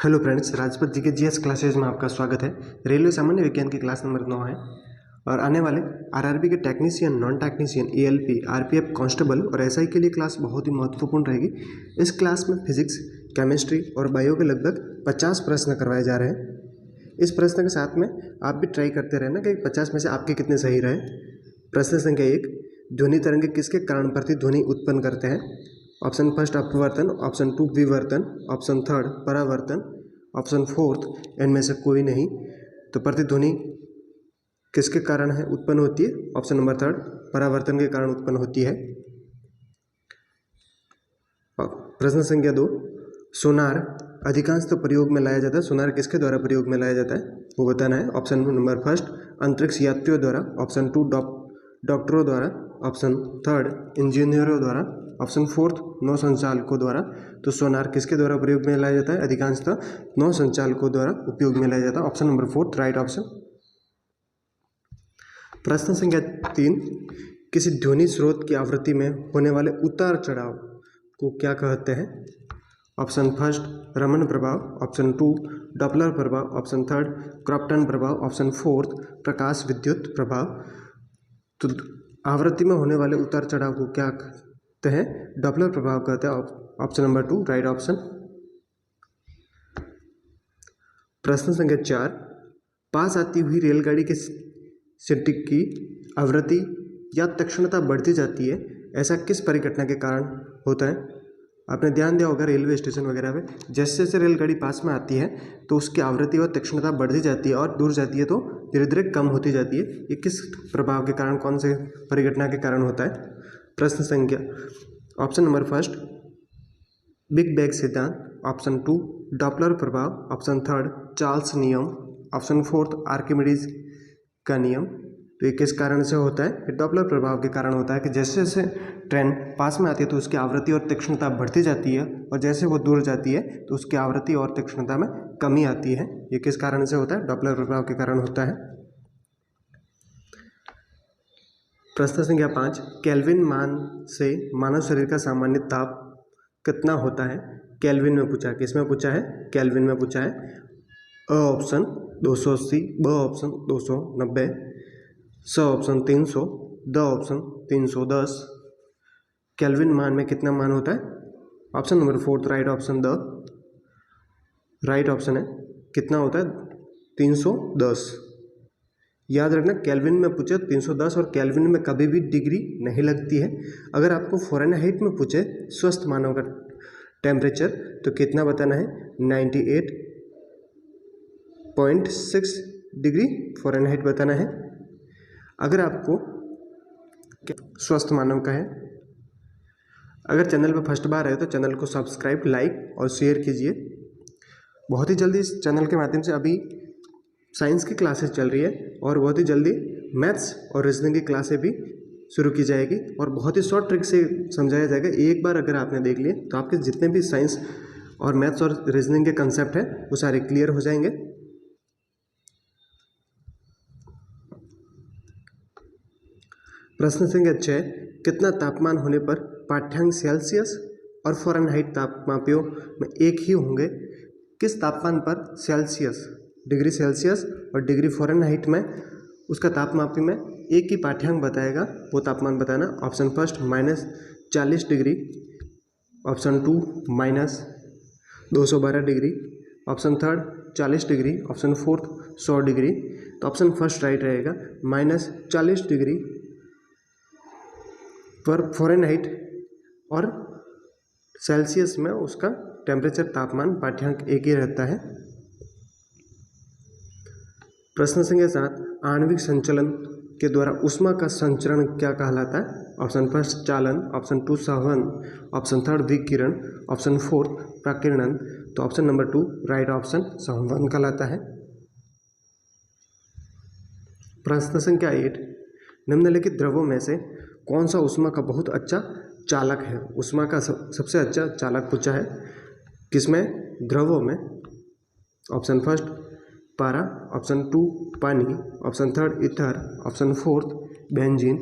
Hello friends, Rajpath जी के GS classes में आपका स्वागत है। रेलवे सामान्य विज्ञान की क्लास नंबर 9 है और आने वाले आरआरबी के technician, non technician, ALP, RPF constable और एसआई के लिए क्लास बहुत ही महत्वपूर्ण रहेगी। इस क्लास में फिजिक्स, केमिस्ट्री और बायो के लगभग 50 प्रश्न करवाए जा रहे हैं। इस प्रश्न के साथ में आप भी ट्राई करते रहना कि 50 में से आपके कितने सही रहे। प्रश्न संख्या 1, ध्वनि तरंगे किसके कारण प्रतिध्वनि उत्पन्न करते हैं? ऑप्शन फर्स्ट अपवर्तन, ऑप्शन 2 विवर्तन, ऑप्शन थर्ड परावर्तन, ऑप्शन फोर्थ इनमें से कोई नहीं। तो प्रतिध्वनि किसके कारण है उत्पन्न होती है? ऑप्शन नंबर थर्ड परावर्तन के कारण उत्पन्न होती है। प्रश्न संख्या 2, सोनार अधिकांश तो प्रयोग में लाया जाता है। सोनार किसके द्वारा प्रयोग में लाया जाता है वो बताना है। ऑप्शन नंबर फर्स्ट अंतरिक्ष यात्रियों द्वारा, ऑप्शन 2 डॉक्टरों द्वारा, ऑप्शन थर्ड इंजीनियरों द्वारा, ऑप्शन फोर्थ नौ संचालकों द्वारा। तो सोनार किसके द्वारा प्रयोग में लाया जाता है? अधिकांशतः नौ संचालकों द्वारा उपयोग में लाया जाता है। Option number fourth right option. प्रश्न संख्या 3, किसी ध्वनि स्रोत की आवृत्ति में होने वाले उतार चढ़ाव को क्या कहते हैं? ऑप्शन फर्स्ट रमन प्रभाव, ऑप्शन 2 डॉपलर प्रभाव, ऑप्शन थर्ड क्रॉम्पटन प्रभाव, ऑप्शन फोर्थ प्रकाश विद्युत प्रभाव। तो आवृत्ति में होने वाले उतार चढ़ाव को क्या कहते हैं? डॉपलर प्रभाव कहते हैं। Option number 2 right option. प्रश्न संख्या 4, पास आती हुई रेलगाड़ी के सीटिंग की आवृत्ति या तीक्ष्णता बढ़ती जाती है, ऐसा किस परिघटना के कारण होता है? आपने ध्यान दिया होगा रेलवे स्टेशन वगैरह पे जैसे जैसे रेलगाड़ी पास में आती है तो उसकी आवृत्ति और तीक्ष्णता बढ़ती जाती है और दूर जाती है तो धीरे धीरे कम होती जाती है। ये किस प्रभाव के कारण, कौन से परिघटना के कारण होता है? प्रश्न संख्या option number first big bag सिद्धांत, ऑप्शन 2 डॉपलर प्रभाव, ऑप्शन थर्ड चार्ल्स नियम, ऑप्शन फोर्थ आर्किमिडीज का नियम। तो ये किस कारण से होता है? ये डॉपलर प्रभाव के कारण होता है कि जैसे जैसे ट्रेन पास में आती है तो उसकी आवृत्ति और तीक्ष्णता बढ़ती जाती है और जैसे वो दूर जाती है तो उसकी आवृत्ति और तीक्ष्णता में कमी आती है। ये किस कारण से होता है? डॉपलर प्रभाव के कारण होता है। प्रश्न संख्या 5, केल्विन मान से मानव शरीर का सामान्य ताप कितना होता है? केल्विन में पूछा है। किस में पूछा है? केल्विन में पूछा है। अ ऑप्शन 280, ब ऑप्शन 290, स ऑप्शन 300, द ऑप्शन 310। केल्विन मान में कितना मान होता है? Option number fourth right option the right option है। कितना होता है? 310। याद रखना केल्विन में पूछे 310 और केल्विन में कभी भी डिग्री नहीं लगती है। अगर आपको फ़ारेनहाइट में पूछे स्वस्थ मानव का टेम्परेचर तो कितना बताना है? 98.6 डिग्री फ़ारेनहाइट बताना है। अगर आपको स्वस्थ मानव का है, अगर चैनल पर फर्स्ट बार है तो चैनल को सब्सक्राइब, लाइक और शेयर कीजिए। बहुत ही जल्दी इस चैनल के माध्यम से अभी साइंस की क्लासेस चल रही है और बहुत ही जल्दी मैथ्स और रीजनिंग की क्लासें भी शुरू की जाएगी और बहुत ही शॉर्ट ट्रिक से समझाया जाएगा। एक बार अगर आपने देख लिए तो आपके जितने भी साइंस और मैथ्स और रीजनिंग के कंसेप्ट हैं वो सारे क्लियर हो जाएंगे। प्रश्न संख्या 6, कितना तापमान होने पर पाठ्यांक सेल्सियस और फ़ारेनहाइट तापमापियों में एक ही होंगे? किस तापमान पर सेल्सियस, डिग्री सेल्सियस और डिग्री फ़ारेनहाइट में उसका तापमापी में एक ही पाठ्यांक बताएगा, वो तापमान बताना। Option first -40 degree, option 2 -212 degree, option third 40 degree, option fourth 100 degree. तो ऑप्शन फर्स्ट राइट रहेगा -40 डिग्री पर फ़ारेनहाइट और सेल्सियस में उसका टेम्परेचर तापमान पाठ्यांक एक ही रहता है। प्रश्न संख्या 7, आणविक संचलन के द्वारा ऊष्मा का संचरण क्या कहलाता है? ऑप्शन फर्स्ट चालन, ऑप्शन 2 संवहन, ऑप्शन थर्ड विकिरण, ऑप्शन फोर्थ प्रकीर्णन। तो ऑप्शन नंबर 2 राइट ऑप्शन संवहन कहलाता है। प्रश्न संख्या 8, निम्नलिखित द्रवों में से कौन सा ऊष्मा का बहुत अच्छा चालक है? ऊष्मा का सबसे अच्छा चालक पूछा है। किसमें? द्रवों में। ऑप्शन फर्स्ट पारा, ऑप्शन 2 पानी, option third ether, option fourth benzene.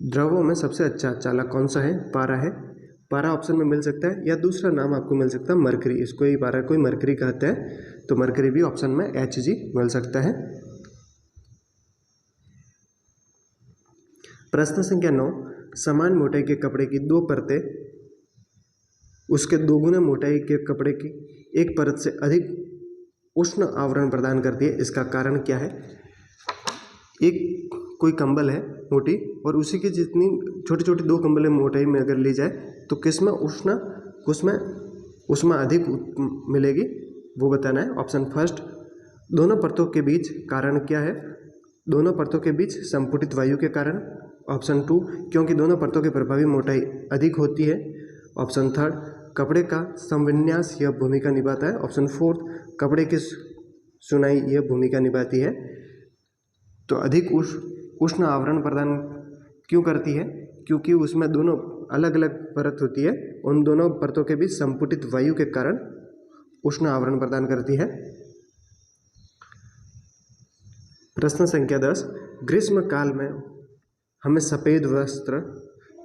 द्रवों में सबसे अच्छा चालक कौन सा है? पारा है। पारा ऑप्शन में मिल सकता है, या दूसरा नाम आपको मिल सकता है मरकरी, इसको ही पारा कोई मरकरी कहते हैं, तो मरकरी भी ऑप्शन में Hg मिल सकता है। प्रश्न संख्या 9, समान मोटाई के कपड़े की दो परतें उसके दोगुना मोटाई के कपड़े की एक परत से अधिक उष्ण आवरण प्रदान करती है, इसका कारण क्या है। एक कोई कंबल है मोटी और उसी की जितनी छोटी छोटी दो कंबल मोटाई में अगर ली जाए तो किसमें उसमें अधिक मिलेगी, वो बताना है। ऑप्शन फर्स्ट, दोनों परतों के बीच कारण क्या है, दोनों परतों के बीच संपुटित वायु के कारण। ऑप्शन 2, क्योंकि दोनों परतों की प्रभावी मोटाई अधिक होती है। ऑप्शन थर्ड, कपड़े का संविन्यास यह भूमिका निभाता है। ऑप्शन फोर्थ, कपड़े की सुनाई यह भूमिका निभाती है। तो अधिक उष्ण आवरण प्रदान क्यों करती है, क्योंकि उसमें दोनों अलग अलग परत होती है, उन दोनों परतों के बीच संपुटित वायु के कारण उष्ण आवरण प्रदान करती है। प्रश्न संख्या 10, ग्रीष्म काल में हमें सफ़ेद वस्त्र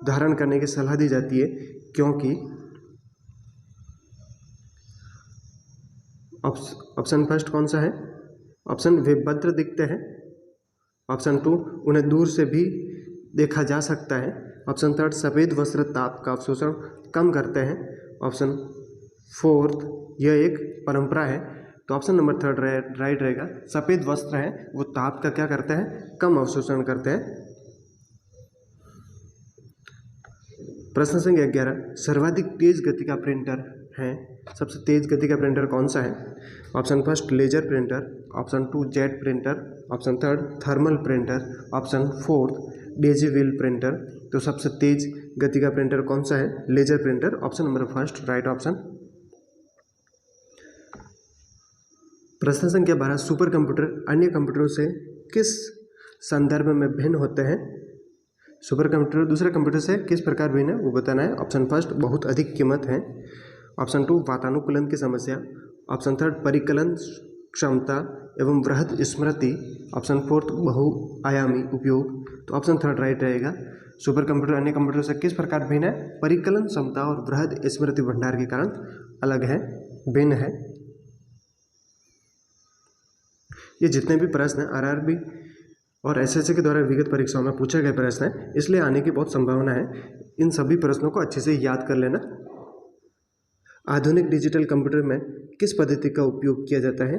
धारण करने की सलाह दी जाती है, क्योंकि ऑप्शन फर्स्ट कौन सा है। ऑप्शन वे भद्र दिखते हैं। ऑप्शन 2, उन्हें दूर से भी देखा जा सकता है। ऑप्शन थर्ड, सफ़ेद वस्त्र ताप का अवशोषण कम करते हैं। ऑप्शन फोर्थ, यह एक परंपरा है। तो ऑप्शन नंबर थर्ड राइट रहेगा। सफ़ेद वस्त्र है वो ताप का क्या करते हैं, कम अवशोषण करते हैं। प्रश्न संख्या 11, सर्वाधिक तेज गति का प्रिंटर है, सबसे तेज गति का प्रिंटर कौन सा है। Option first, laser printer. Option 2, jet printer. Option third, thermal printer. Option fourth, daisy wheel printer. तो सबसे तेज गति का प्रिंटर कौन सा है, laser printer. Option number first right option. प्रश्न संख्या 12, सुपर कंप्यूटर अन्य कंप्यूटरों से किस संदर्भ में भिन्न होते हैं। सुपर कंप्यूटर दूसरे कंप्यूटर से किस प्रकार भिन्न है, वो बताना है। ऑप्शन फर्स्ट, बहुत अधिक कीमत है। ऑप्शन 2, वातानुकूलन की समस्या। ऑप्शन थर्ड, परिकलन क्षमता एवं वृहद स्मृति। ऑप्शन फोर्थ, बहुआयामी उपयोग। तो ऑप्शन थर्ड राइट रहेगा। सुपर कंप्यूटर अन्य कंप्यूटर से किस प्रकार भिन्न है, परिकलन क्षमता और वृहद स्मृति भंडार के कारण अलग है, भिन्न है। ये जितने भी प्रश्न हैं आरआरबी और एसएससी के द्वारा विगत परीक्षाओं में पूछे गए प्रश्न हैं, इसलिए आने की बहुत संभावना है। इन सभी प्रश्नों को अच्छे से याद कर लेना। आधुनिक डिजिटल कंप्यूटर में किस पद्धति का उपयोग किया जाता है।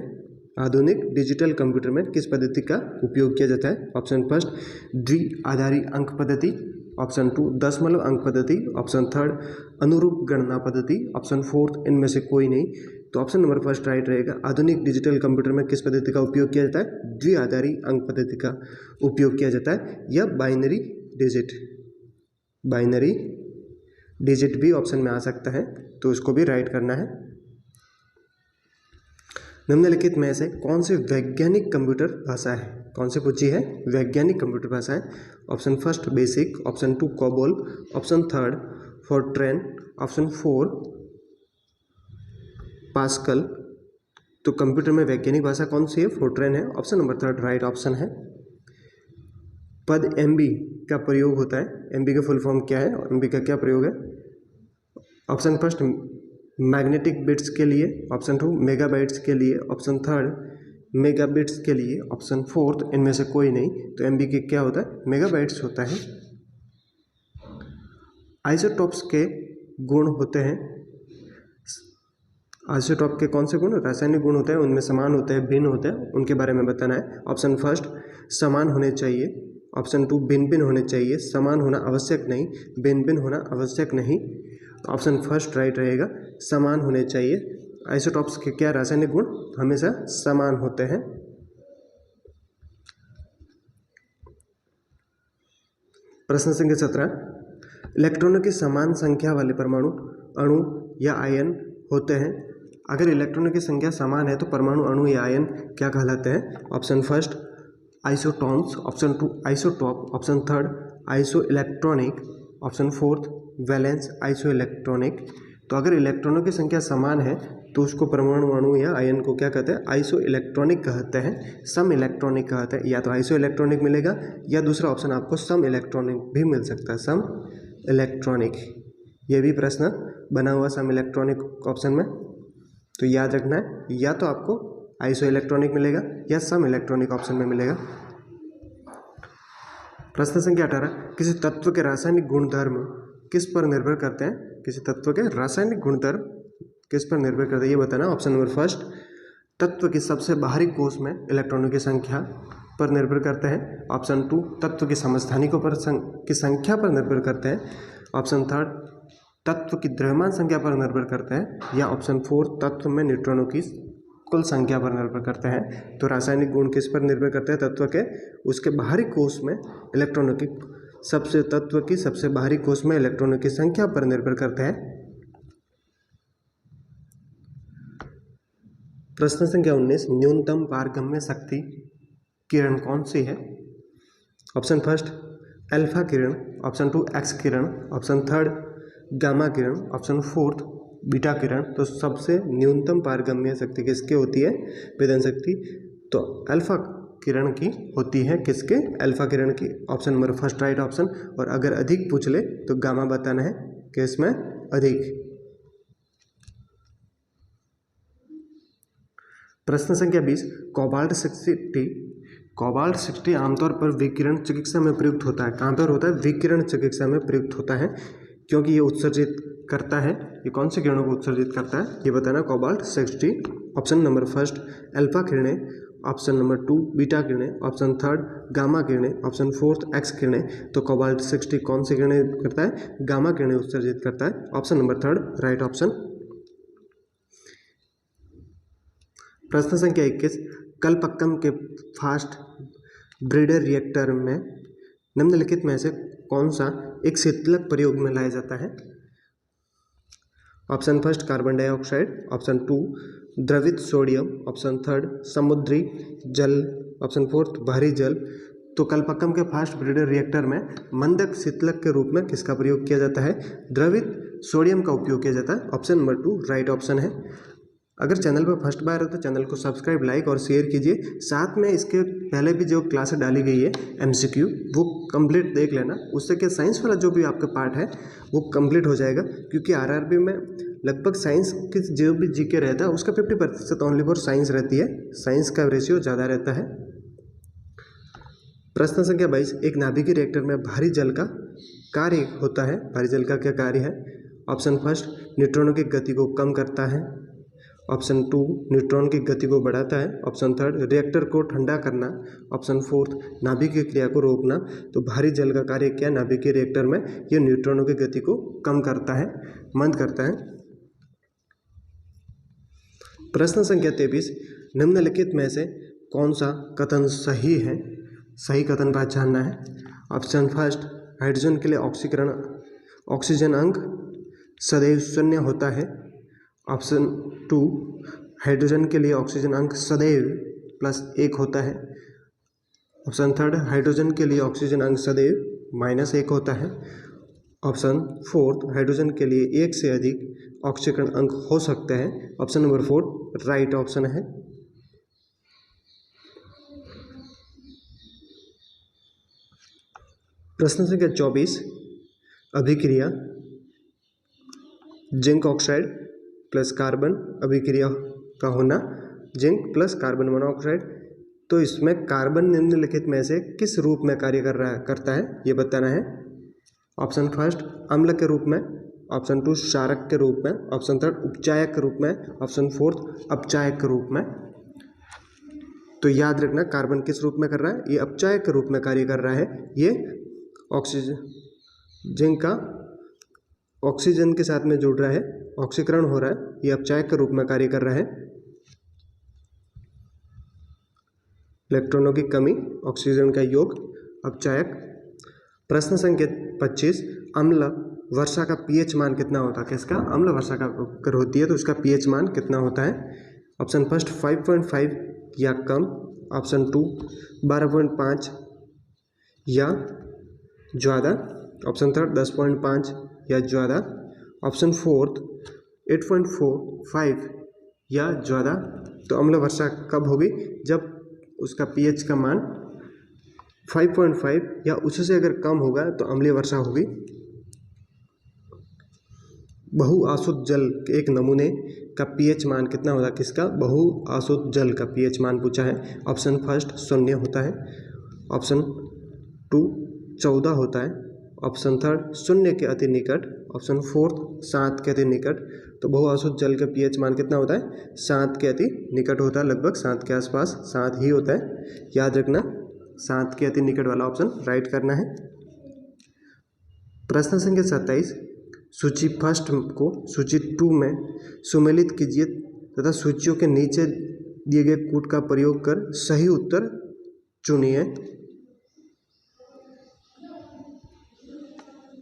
आधुनिक डिजिटल कंप्यूटर में किस पद्धति का उपयोग किया जाता है। ऑप्शन फर्स्ट, द्विआधारी अंक पद्धति। ऑप्शन 2, दशमलव अंक पद्धति। ऑप्शन थर्ड, अनुरूप गणना पद्धति। ऑप्शन फोर्थ, इनमें से कोई नहीं। तो ऑप्शन नंबर फर्स्ट राइट रहेगा। आधुनिक डिजिटल कंप्यूटर में किस पद्धति का उपयोग किया जाता है, द्विआधारी अंक पद्धति का उपयोग किया जाता है, या बाइनरी डिजिट भी ऑप्शन में आ सकता है, तो इसको भी राइट करना है। निम्नलिखित में से कौन सी वैज्ञानिक कंप्यूटर भाषा है, कौन सी पूछी है, वैज्ञानिक कंप्यूटर भाषा है। Option first, basic. Option 2, COBOL. Option third, Fortran. Option 4, pascal. तो कंप्यूटर में वैज्ञानिक भाषा कौन सी है, फोर्ट्रैन है। Option number third right option है। पद एमबी का प्रयोग होता है, एमबी का फुल फॉर्म क्या है और एमबी का क्या प्रयोग है। ऑप्शन फर्स्ट, मैग्नेटिक बिट्स के लिए। ऑप्शन 2, मेगाबाइट्स के लिए। ऑप्शन थर्ड, मेगाबिट्स के लिए। ऑप्शन फोर्थ, इनमें से कोई नहीं। तो एमबी के क्या होता है, मेगाबाइट्स होता है। आइसोटॉप्स के गुण होते हैं, आइसोटॉप के कौन से गुण, रासायनिक गुण होते हैं, उनमें समान होते हैं, भिन्न होते हैं, उनके बारे में बताना है। ऑप्शन फर्स्ट, समान होने चाहिए। ऑप्शन 2, भिन्न भिन्न होने चाहिए। समान होना आवश्यक नहीं, भिन्न भिन्न होना आवश्यक नहीं। ऑप्शन फर्स्ट राइट रहेगा, समान होने चाहिए। आइसोटॉप्स के क्या रासायनिक गुण हमेशा समान होते हैं। प्रश्न संख्या 17, इलेक्ट्रॉनों की समान संख्या वाले परमाणु, अणु या आयन होते हैं। अगर इलेक्ट्रॉनों की संख्या समान है तो परमाणु, अणु या आयन क्या कहलाते हैं। Option first, isotones. Option 2, isotope. Option third, isoelectronic. Option fourth, valence isoelectronic. तो अगर इलेक्ट्रॉनों की संख्या समान है तो उसको परमाणु, अणु या आयन को क्या कहते हैं, आइसो इलेक्ट्रॉनिक कहते हैं, सम इलेक्ट्रॉनिक कहते हैं। या तो आइसो इलेक्ट्रॉनिक मिलेगा या दूसरा ऑप्शन आपको सम इलेक्ट्रॉनिक भी मिल सकता है, सम इलेक्ट्रॉनिक। ये भी प्रश्न बना हुआ सम इलेक्ट्रॉनिक ऑप्शन में, तो याद रखना है, या तो आपको आइसो इलेक्ट्रॉनिक मिलेगा या सम इलेक्ट्रॉनिक ऑप्शन में मिलेगा। प्रश्न संख्या 18, किसी तत्व के रासायनिक गुणधर्म किस पर निर्भर करते हैं? किसी तत्व के रासायनिक गुणधर्म किस पर निर्भर करते हैं ये बताना। ऑप्शन नंबर फर्स्ट, तत्व की सबसे बाहरी कोष में इलेक्ट्रॉनों की संख्या पर निर्भर करते हैं। ऑप्शन 2, तत्व की समस्थानिकों पर की संख्या पर निर्भर करते हैं। ऑप्शन 3, तत्व की द्रव्यमान संख्या पर निर्भर करते हैं। या ऑप्शन 4, तत्व में न्यूट्रॉनों की कुल संख्या पर निर्भर करते हैं। तो रासायनिक गुण किस पर निर्भर करते हैं? तत्व के उसके बाहरी कोष में इलेक्ट्रॉनों की तत्व की सबसे बाहरी कोष में इलेक्ट्रॉनों की संख्या पर निर्भर करते हैं। प्रश्न संख्या 19, न्यूनतम पारगम्य शक्ति किरण कौन सी है? ऑप्शन फर्स्ट अल्फा किरण, ऑप्शन 2 एक्स किरण, ऑप्शन 3 गामा किरण, ऑप्शन 4 बीटा किरण। तो सबसे न्यूनतम पारगम्य शक्ति किसके होती है? वेदन शक्ति तो अल्फा किरण की होती है। किसके? अल्फा किरण की। Option number first right option. और अगर अधिक पूछ ले तो गामा बताना है कि इसमें अधिक। प्रश्न संख्या 20, कोबाल्ट 60 आमतौर पर विकिरण चिकित्सा में प्रयुक्त होता है। कहाँ पर होता है? विकिरण चिकित्सा में प्रयुक्त होता है, क्योंकि ये उत्सर्जित करता है। ये कौन से किरणों को उत्सर्जित करता है ये बताना। Cobalt 60। Option number first alpha किरणें, ऑप्शन नंबर 2 बीटा किरणें, ऑप्शन 3 गामा किरणें, ऑप्शन 4 एक्स किरणें। तो कोबाल्ट 60 कौन सी किरणें करता है? गामा किरणें उत्सर्जित करता है। Option number 3 right option. प्रश्न संख्या 21, कलपक्कम के फास्ट ब्रीडर रिएक्टर में निम्नलिखित में से कौन सा एक शीतलक प्रयोग में लाया जाता है? Option first carbon dioxide, option 2 द्रवित सोडियम, ऑप्शन 3 समुद्री जल, ऑप्शन 4 बाहरी जल। तो कलपक्कम के फास्ट ब्रीडर रिएक्टर में मंदक शीतलक के रूप में किसका प्रयोग किया जाता है? द्रवित सोडियम का उपयोग किया जाता है। ऑप्शन नंबर 2 राइट ऑप्शन है। अगर चैनल पर फर्स्ट बार हो तो चैनल को सब्सक्राइब, लाइक और शेयर कीजिए। साथ में इसके पहले भी जो क्लासेस डाली गई है MCQ वो कंप्लीट देख लेना। उससे क्या साइंस वाला जो भी आपका पार्ट है वो कंप्लीट हो जाएगा, क्योंकि RRB में लगभग साइंस की जो भी GK रहता है उसका 50% ओनली फॉर साइंस रहती है। साइंस का रेशियो ज़्यादा रहता है। प्रश्न संख्या 22, एक नाभिकीय रिएक्टर में भारी जल का कार्य होता है। भारी जल का क्या कार्य है? ऑप्शन फर्स्ट न्यूट्रॉनों की गति को कम करता है, ऑप्शन 2 न्यूट्रॉन की गति को बढ़ाता है, ऑप्शन 3 रिएक्टर को ठंडा करना, ऑप्शन 4 नाभिकीय क्रिया को रोकना। तो भारी जल का कार्य क्या? नाभिकीय रिएक्टर में यह न्यूट्रॉनों की गति को कम करता है, मंद करता है। प्रश्न संख्या 23, निम्नलिखित में से कौन सा कथन सही है? सही कथन पहचानना है। ऑप्शन फर्स्ट हाइड्रोजन के लिए ऑक्सीजन अंक सदैव 0 होता है। ऑप्शन 2 हाइड्रोजन के लिए ऑक्सीजन अंक सदैव +1 होता है। ऑप्शन 3 हाइड्रोजन के लिए ऑक्सीजन अंक सदैव -1 होता है। ऑप्शन 4 हाइड्रोजन के लिए 1 से अधिक ऑक्सीकरण अंक हो सकते हैं। ऑप्शन नंबर 4 राइट ऑप्शन है। प्रश्न संख्या 24, अभिक्रिया जिंक ऑक्साइड प्लस कार्बन अभिक्रिया का होना, जिंक प्लस कार्बन मोनोऑक्साइड। तो इसमें कार्बन निम्नलिखित में से किस रूप में कार्य करता है ये बताना है। ऑप्शन फर्स्ट अम्ल के रूप में, ऑप्शन 2 क्षारक के रूप में, ऑप्शन 3 उपचायक के रूप में, ऑप्शन 4 अपचायक के रूप में। तो याद रखना कार्बन किस रूप में कर रहा है? ये अपचायक के रूप में कार्य कर रहा है। ये ऑक्सीजन जिंक का ऑक्सीजन के साथ में जुड़ रहा है, ऑक्सीकरण हो रहा है, ये अपचायक के रूप में कार्य कर रहा है। इलेक्ट्रॉनों की कमी, ऑक्सीजन का योग, अपचायक। प्रश्न संख्या 25, अम्ल वर्षा का pH मान कितना होता है? किसका? अम्ल वर्षा का अगर होती है तो उसका pH मान कितना होता है? ऑप्शन फर्स्ट 5.5 या कम, ऑप्शन 2 12.5 या ज़्यादा, ऑप्शन 3 10.5 या ज़्यादा, ऑप्शन 4 8.45 या ज़्यादा। तो अम्ल वर्षा कब होगी? जब उसका pH का मान 5.5 या उससे अगर कम होगा तो अम्लीय वर्षा होगी। बहुआसुत जल के एक नमूने का पीएच मान कितना होता है? किसका? बहुआसुत जल का पीएच मान पूछा है। ऑप्शन फर्स्ट 0 होता है, ऑप्शन 2 14 होता है, ऑप्शन थर्ड 0 के अति निकट, ऑप्शन फोर्थ 7 के अति निकट। तो बहुआसुत जल का पीएच मान कितना होता है? 7 के अति निकट होता है, लगभग 7 के आसपास, 7 ही होता है, याद रखना। 7 के अति निकट वाला ऑप्शन राइट करना है। प्रश्न संख्या 27, सूची फर्स्ट को सूची 2 में सुमेलित कीजिए तथा सूचियों के नीचे दिए गए कूट का प्रयोग कर सही उत्तर चुनिए।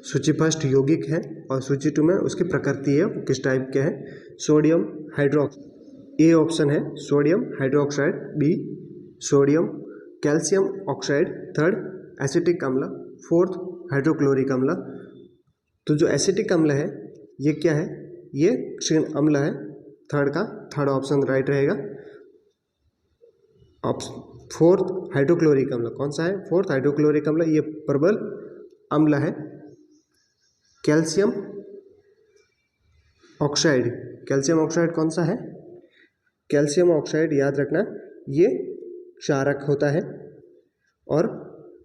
सूची फर्स्ट यौगिक है और सूची 2 में उसकी प्रकृति है, किस टाइप के है। सोडियम हाइड्रोक्स, ए ऑप्शन है sodium hydroxide, B sodium calcium oxide, third acetic अम्ल, फोर्थ हाइड्रोक्लोरिक अम्ल। तो जो एसिटिक अम्ल है ये क्या है? ये क्षीण अम्ल है, थर्ड ऑप्शन राइट रहेगा। फोर्थ हाइड्रोक्लोरिक अम्ल कौन सा है? फोर्थ हाइड्रोक्लोरिक अम्ल, ये प्रबल अम्ल है। कैल्शियम ऑक्साइड, कैल्शियम ऑक्साइड कौन सा है? कैल्शियम ऑक्साइड याद रखना ये क्षारक होता है। और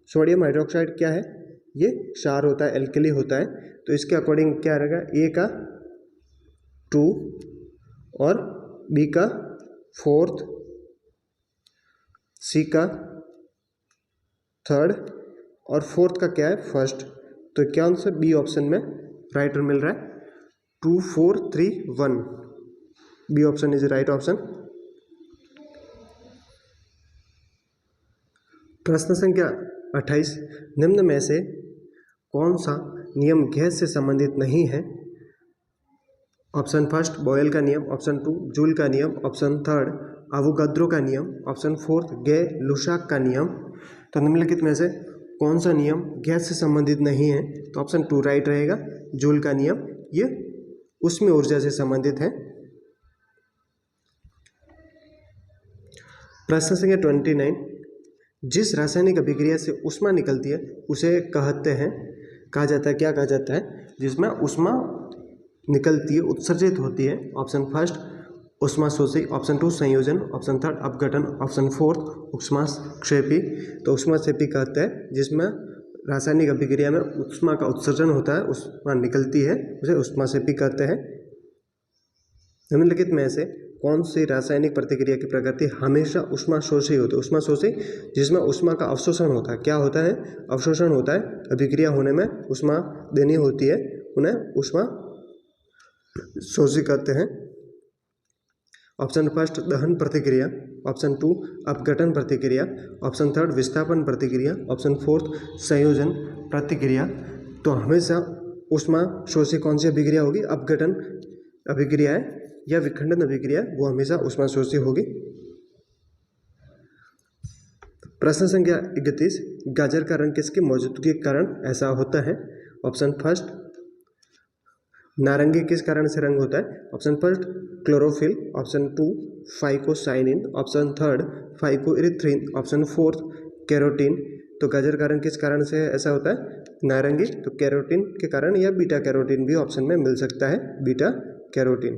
सोडियम हाइड्रोक्साइड क्या है? ये क्षार होता है, एल्कली होता है। तो इसके अकॉर्डिंग क्या रहेगा? ए का 2 और बी का 4th, सी का 3rd और 4th का क्या है? 1st। तो क्या आंसर बी ऑप्शन में राइट मिल रहा है, 2 4 3 1, B option is right option. प्रश्न संख्या 28, निम्न में से कौन सा नियम गैस से संबंधित नहीं है? ऑप्शन फर्स्ट बॉयल का नियम, ऑप्शन 2 जूल का नियम, ऑप्शन 3 अवोगाद्रो का नियम, ऑप्शन 4 गे लुसाक का नियम। तो निम्नलिखित में से कौन सा नियम गैस से संबंधित नहीं है? तो ऑप्शन 2 राइट रहेगा, जूल का नियम, ये उष्मीय ऊर्जा से संबंधित है। प्रश्न संख्या 29, जिस रासायनिक अभिक्रिया से ऊष्मा निकलती है उसे कहा जाता है, क्या कहा जाता है? जिसमें ऊष्मा निकलती है, उत्सर्जित होती है। ऑप्शन फर्स्ट ऊष्माशोषी, ऑप्शन 2 संयोजन, ऑप्शन 3 अपघटन, ऑप्शन 4 ऊष्माक्षेपी। तो ऊष्माक्षेपी कहते हैं जिसमें रासायनिक अभिक्रिया में ऊष्मा का उत्सर्जन होता है, ऊष्मा निकलती है, उसे ऊष्माक्षेपी कहते हैं। निम्नलिखित में से कौन सी रासायनिक प्रतिक्रिया की प्रकृति हमेशा ऊष्माशोषी होती है? ऊष्माशोषी जिसमें ऊष्मा का अवशोषण होता है, क्या होता है? अवशोषण होता है। अभिक्रिया होने में ऊष्मा देनी होती है, उन्हें ऊष्मा शोषी कहते हैं। ऑप्शन फर्स्ट दहन प्रतिक्रिया, ऑप्शन 2 अपघटन प्रतिक्रिया, ऑप्शन 3 विस्थापन प्रतिक्रिया, ऑप्शन 4 संयोजन प्रतिक्रिया। तो हमेशा ऊष्मा शोषी कौन सी अभिक्रिया होगी? अपघटन अभिक्रिया है या विखंडन अभिक्रिया, वो हमेशा ऊष्मा शोषी होगी। प्रश्न संख्या 31, गाजर का रंग किसकी मौजूदगी के कारण ऐसा होता है? ऑप्शन फर्स्ट नारंगी किस कारण से रंग होता है? Option first chlorophyll, option 2 phycocyanin, option 3 phycoerythrin, option 4 carotene. तो गाजर का रंग किस कारण से ऐसा होता है? नारंगी। तो कैरोटीन के कारण या बीटा कैरोटीन भी ऑप्शन में मिल सकता है, बीटा कैरोटीन।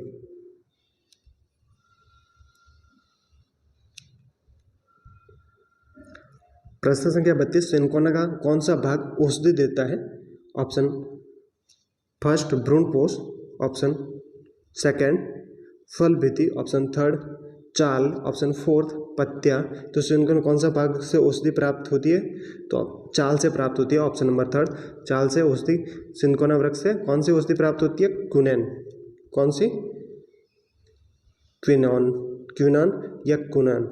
प्रश्न संख्या 32, सिनकोना का कौन सा भाग औषधि देता है? ऑप्शन फर्स्ट भ्रूणपोष, ऑप्शन सेकंड फल भित्ति, ऑप्शन 3 चाल, ऑप्शन 4 पत्तियां। तो सिनकोना कौन सा भाग से औषधि प्राप्त होती है? तो चाल से प्राप्त होती है, ऑप्शन नंबर 3 चाल से औषधि। सिनकोना वृक्ष से कौन सी औषधि प्राप्त होती है? क्विनैन, कौन सी? क्विनॉन या कुनैन,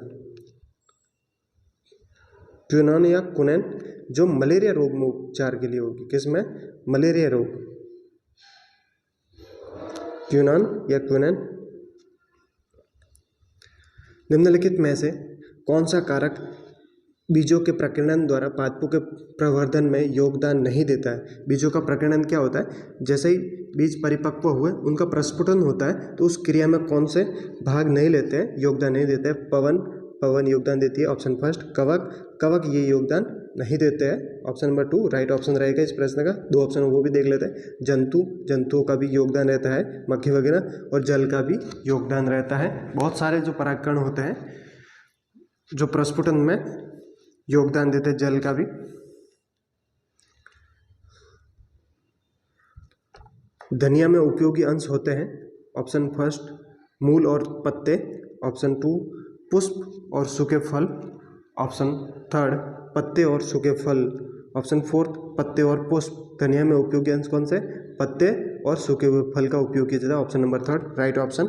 क्विनॉन या कुनैन, जो मलेरिया रोग में उपचार के लिए होगी। किसमें? मलेरिया रोग, क्विनॉन या क्विनैन। निम्नलिखित में से कौन सा कारक बीजों के प्रकीर्णन द्वारा पादपों के प्रवर्धन में योगदान नहीं देता है? बीजों का प्रकीर्णन क्या होता है? जैसे ही बीज परिपक्व हुए उनका प्रस्फुटन होता है, तो उस क्रिया में कौन से भाग नहीं लेते हैं, योगदान नहीं देते हैं? पवन, पवन योगदान देती है। ऑप्शन फर्स्ट कवक, कवक ये योगदान नहीं देते हैं। ऑप्शन नंबर 2 राइट ऑप्शन रहेगा इस प्रश्न का। 2 ऑप्शन वो भी देख लेते हैं। जंतु, जंतुओं का भी योगदान रहता है, मक्खी वगैरह, और जल का भी योगदान रहता है। बहुत सारे जो परागकण होते हैं जो प्रस्फुटन में योगदान देते हैं, जल का भी। धनिया में उपयोगी अंश होते हैं। ऑप्शन फर्स्ट मूल और पत्ते, ऑप्शन 2 पुष्प और सूखे फल, ऑप्शन थर्ड पत्ते और सूखे फल, ऑप्शन फोर्थ पत्ते और पुष्प। धनिया में उपयोगी अंश कौन से? पत्ते और सूखे हुए फल का उपयोग किया जाता है। Option number third right option.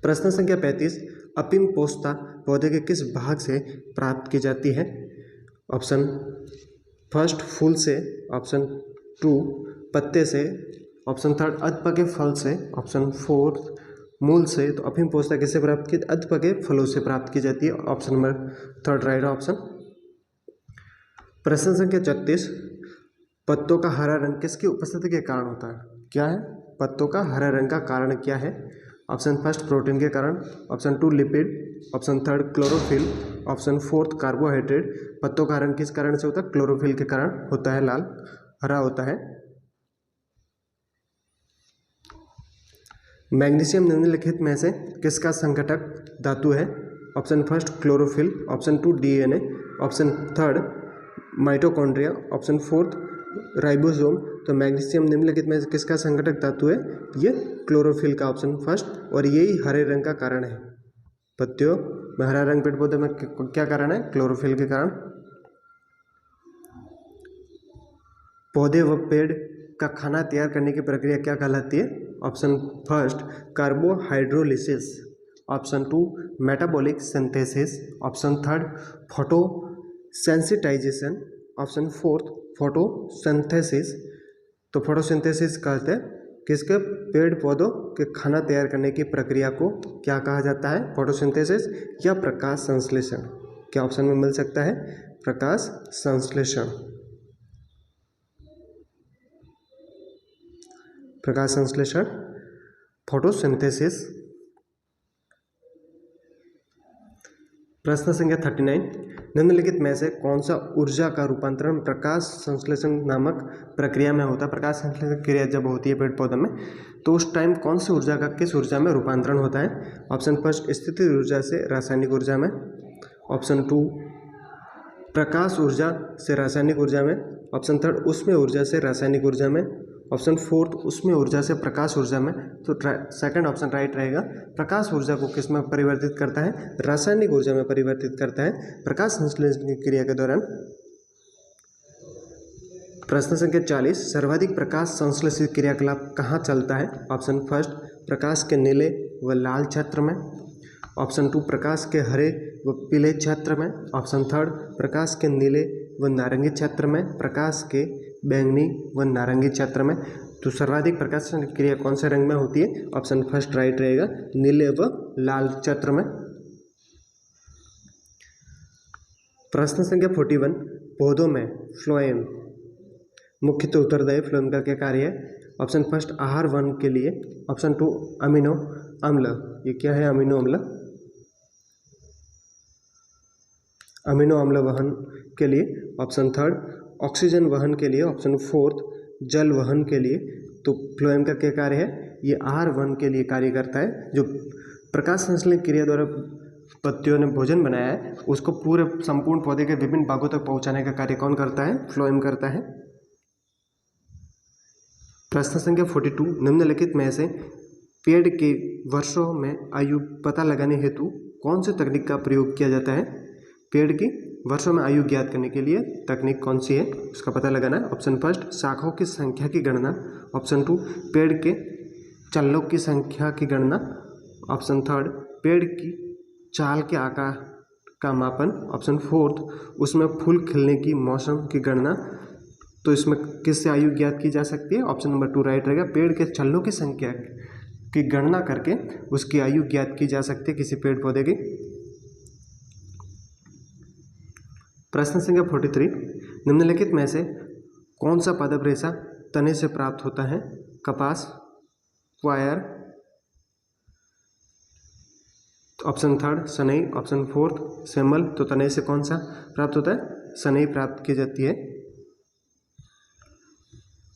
प्रश्न संख्या 35, अफीम पोस्ता पौधे के किस भाग से प्राप्त की जाती है? ऑप्शन फर्स्ट फूल से, ऑप्शन 2 पत्ते से, ऑप्शन थर्ड अधपके फल से, ऑप्शन फोर्थ मूल से। तो अफीम पोस्ता किससे प्राप्त की? अधपके फलों से प्राप्त की जाती है। Option number third right option. प्रश्न संख्या 36, पत्तों का हरा रंग किसकी उपस्थिति के कारण होता है? क्या है पत्तों का हरा रंग का कारण? क्या है? ऑप्शन फर्स्ट प्रोटीन के कारण, option 2 lipid, option third chlorophyll, option fourth carbohydrate. पत्तों का रंग किस कारण से होता है? क्लोरोफिल के कारण होता है, लाल हरा होता है। मैग्नीशियम निम्नलिखित में से किसका संघटक धातु है? Option first chlorophyll, option 2 DNA, option third mitochondria, option fourth ribosome. तो मैग्नीशियम निम्नलिखित में से किसका संघटक धातु है? ये क्लोरोफिल का, ऑप्शन फर्स्ट। और यही हरे रंग का कारण है। पत्तियों में हरा रंग पेड़ पौधे में क्या कारण है? क्लोरोफिल के कारण। पौधे व पेड़ का खाना तैयार करने की प्रक्रिया क्या कहलाती है? Option first carbohydrolysis, option 2 metabolic synthesis, option third photosensitisation, option fourth photosynthesis. तो फोटोसिंथेसिस कहते हैं किसके? पेड़ पौधों के खाना तैयार करने की प्रक्रिया को क्या कहा जाता है? फोटोसिंथेसिस या प्रकाश संश्लेषण। क्या ऑप्शन में मिल सकता है? प्रकाश संश्लेषण। प्रकाश संश्लेषण, फोटोसिंथेसिस। प्रश्न संख्या 39, निम्नलिखित में से कौन सा ऊर्जा का रूपांतरण प्रकाश संश्लेषण नामक प्रक्रिया में होता है? प्रकाश संश्लेषण क्रिया जब होती है पेड़ पौधों में तो उस टाइम कौन सी ऊर्जा का किस ऊर्जा में रूपांतरण होता है? ऑप्शन फर्स्ट स्थितिज ऊर्जा से रासायनिक ऊर्जा में, ऑप्शन 2 प्रकाश ऊर्जा से रासायनिक ऊर्जा में, ऑप्शन थर्ड उष्मीय ऊर्जा से रासायनिक ऊर्जा में, ऑप्शन फोर्थ उष्मीय ऊर्जा से प्रकाश ऊर्जा में। तो सेकंड ऑप्शन राइट रहेगा। प्रकाश ऊर्जा को किस में परिवर्तित करता है? रासायनिक ऊर्जा में परिवर्तित करता है प्रकाश संश्लेषण की क्रिया के दौरान। प्रश्न संख्या 40, सर्वाधिक प्रकाश संश्लेषित क्रियाकलाप कहाँ चलता है? ऑप्शन फर्स्ट प्रकाश के नीले व लाल क्षेत्र में, ऑप्शन 2 प्रकाश के हरे व पीले क्षेत्र में, ऑप्शन थर्ड प्रकाश के नीले व नारंगी क्षेत्र में, प्रकाश के बैंगनी व नारंगी क्षेत्र में। तो सर्वाधिक प्रकाश क्रिया कौन से रंग में होती है? ऑप्शन फर्स्ट राइट रहेगा, नीले व लाल क्षेत्र में। प्रश्न संख्या 41, पौधों में फ्लोएम मुख्यतः उत्तरदायी। फ्लोएम का क्या कार्य है? ऑप्शन फर्स्ट आहार वहन के लिए, ऑप्शन 2 अमीनो अम्ल। ये क्या है अमीनो अम्ल? अमीनो अम्ल वहन के लिए, ऑप्शन थर्ड ऑक्सीजन वहन के लिए, ऑप्शन फोर्थ जल वहन के लिए। तो फ्लोएम का क्या कार्य है? ये आहार वहन के लिए कार्य करता है। जो प्रकाश संश्लेषण क्रिया द्वारा पत्तियों ने भोजन बनाया है उसको पूरे संपूर्ण पौधे के विभिन्न भागों तक पहुंचाने का कार्य कौन करता है? फ्लोएम करता है। प्रश्न संख्या 42, निम्नलिखित में से पेड़ के वर्षों में आयु पता लगाने हेतु कौन सी तकनीक का प्रयोग किया जाता है? पेड़ की वर्षों में आयु ज्ञात करने के लिए तकनीक कौन सी है उसका पता लगाना है। ऑप्शन फर्स्ट शाखाओं की संख्या की गणना, ऑप्शन 2 पेड़ के चल्लों की संख्या की गणना, ऑप्शन थर्ड पेड़ की चाल के आकार का मापन, ऑप्शन फोर्थ उसमें फूल खिलने की मौसम की गणना। तो इसमें किससे आयु ज्ञात की जा सकती है? ऑप्शन नंबर 2 राइट रहेगा, पेड़ के छल्लों की संख्या की गणना करके उसकी आयु ज्ञात की जा सकती है किसी पेड़ पौधे की। प्रश्न संख्या 43, निम्नलिखित में से कौन सा पादप रेशा तने से प्राप्त होता है? कपास, वायर, ऑप्शन थर्ड सनई, ऑप्शन फोर्थ सेमल। तो तनई से कौन सा प्राप्त होता है? सनई प्राप्त की जाती है।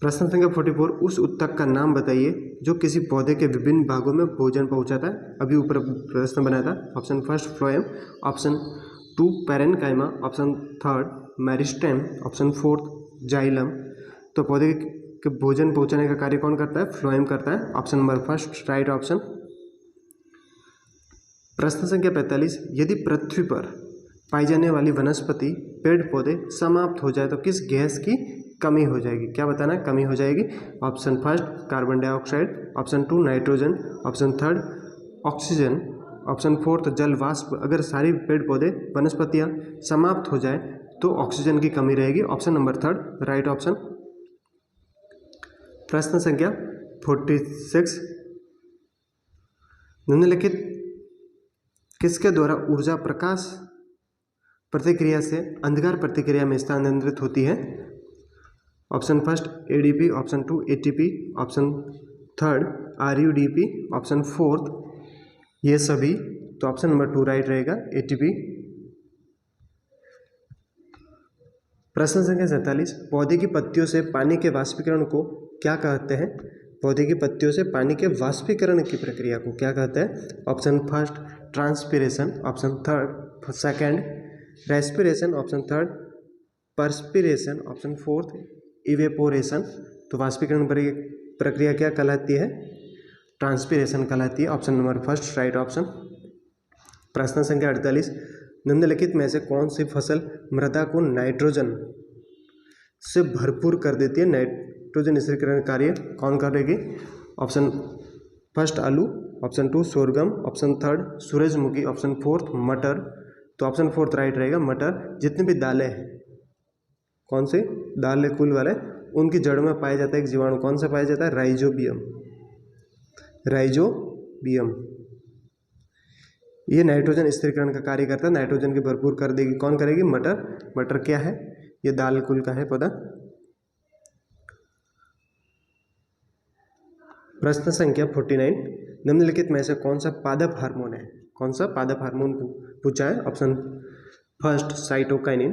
प्रश्न संख्या 44, उस उत्तक का नाम बताइए जो किसी पौधे के विभिन्न भागों में भोजन पहुंचाता है। अभी ऊपर प्रश्न बनाया था। Option first phloem, option two parenchyma, option third meristem, option fourth xylem. तो पौधे के भोजन पहुंचाने का कार्य कौन करता है? फ्लोएम करता है। Option number first right option. प्रश्न संख्या 45, यदि पृथ्वी पर पाई जाने वाली वनस्पति पेड़ पौधे समाप्त हो जाए तो किस गैस की कमी हो जाएगी? क्या बताना है? कमी हो जाएगी। Option first carbon dioxide, option two nitrogen, option third oxygen, option fourth जल वाष्प। अगर सारी पेड़ पौधे वनस्पतियां समाप्त हो जाए तो ऑक्सीजन की कमी रहेगी। Option number third right option. प्रश्न संख्या 46, निम्नलिखित किसके द्वारा ऊर्जा प्रकाश प्रतिक्रिया से अंधकार प्रतिक्रिया में स्थानांतरित होती है? Option first ADP, option two ATP, option third RuDP, option fourth ये सभी। तो ऑप्शन नंबर टू राइट रहेगा एटीपी। प्रश्न संख्या 47, पौधे की पत्तियों से पानी के वाष्पीकरण को क्या कहते हैं? पौधे की पत्तियों से पानी के वाष्पीकरण की प्रक्रिया को क्या कहते हैं? Option first transpiration, option third second respiration, option third perspiration, option fourth evaporation. तो वाष्पीकरण प्रक्रिया क्या कहलाती है? ट्रांसपीरेशन कहलाती है। Option number first right option. प्रश्न संख्या 48, निम्नलिखित में से कौन सी फसल मृदा को नाइट्रोजन से भरपूर कर देती है? नाइट्रोजन स्थिरीकरण कार्य कौन करेगी? ऑप्शन फर्स्ट आलू, option two sorghum, option third सूरजमुखी, ऑप्शन फोर्थ मटर। तो ऑप्शन फोर्थ राइट रहेगा मटर। जितनी भी दालें हैं, कौन सी दालें कुल वाले, उनकी जड़ में पाया जाता है एक जीवाणु, कौन सा पाया जाता है? राइजोबियम। राइजोबियम ये नाइट्रोजन स्थिरीकरण का कार्य करता है। नाइट्रोजन की भरपूर कर देगी, कौन करेगी? मटर। मटर क्या है? ये दाल कुल का है पौधा। प्रश्न संख्या 49, निम्नलिखित में से कौन सा पादप हार्मोन है? कौन सा पादप हार्मोन पूछा है? Option first cytokinin,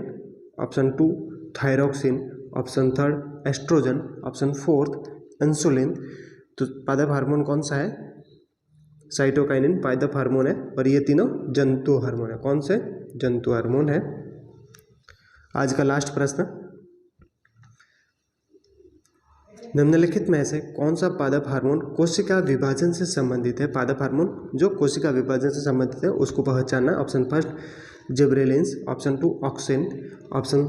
option two thyroxine, option third oestrogen, option fourth insulin. तो पादप हार्मोन कौन सा है? साइटोकाइनिन पादप हार्मोन है और ये तीनों जंतु हार्मोन है। कौन से? जंतु हार्मोन है। आज का लास्ट प्रश्न, निम्नलिखित में से कौन सा पादप हार्मोन कोशिका विभाजन से संबंधित है? पादप हार्मोन जो कोशिका विभाजन से संबंधित है उसको पहचानना। Option first gibberellins, option two auxin, option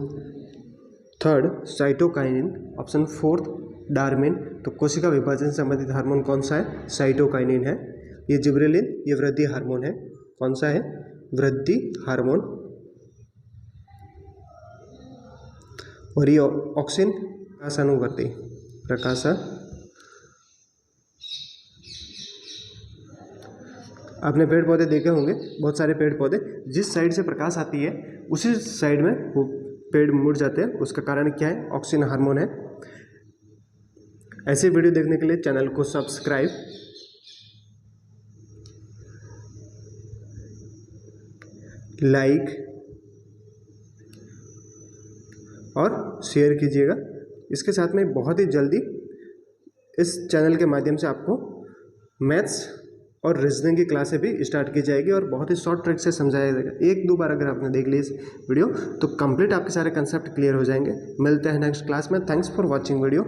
third cytokinin, option fourth dormin. तो कोशिका विभाजन से संबंधित हार्मोन कौन सा है? साइटोकाइनिन है। ये जिब्रेलिन ये वृद्धि हार्मोन है। कौन सा है? वृद्धि हार्मोन। और ये ऑक्सिन प्रकाशानुवर्ती प्रकाश। आपने पेड़ पौधे देखे होंगे, बहुत सारे पेड़ पौधे जिस साइड से प्रकाश आती है उसी साइड में वो पेड़ मुड़ जाते हैं। उसका कारण क्या है? ऑक्सिन हार्मोन है। ऐसे वीडियो देखने के लिए चैनल को सब्सक्राइब, लाइक और शेयर कीजिएगा। इसके साथ में बहुत ही जल्दी इस चैनल के माध्यम से आपको मैथ्स और रीजनिंग की क्लासें भी स्टार्ट की जाएगी और बहुत ही शॉर्ट ट्रिक से समझाया जाएगा। एक दो बार अगर आपने देख ली इस वीडियो तो कंप्लीट आपके सारे कंसेप्ट क्लियर हो जाएंगे। मिलते हैं नेक्स्ट क्लास में। Thanks for watching video.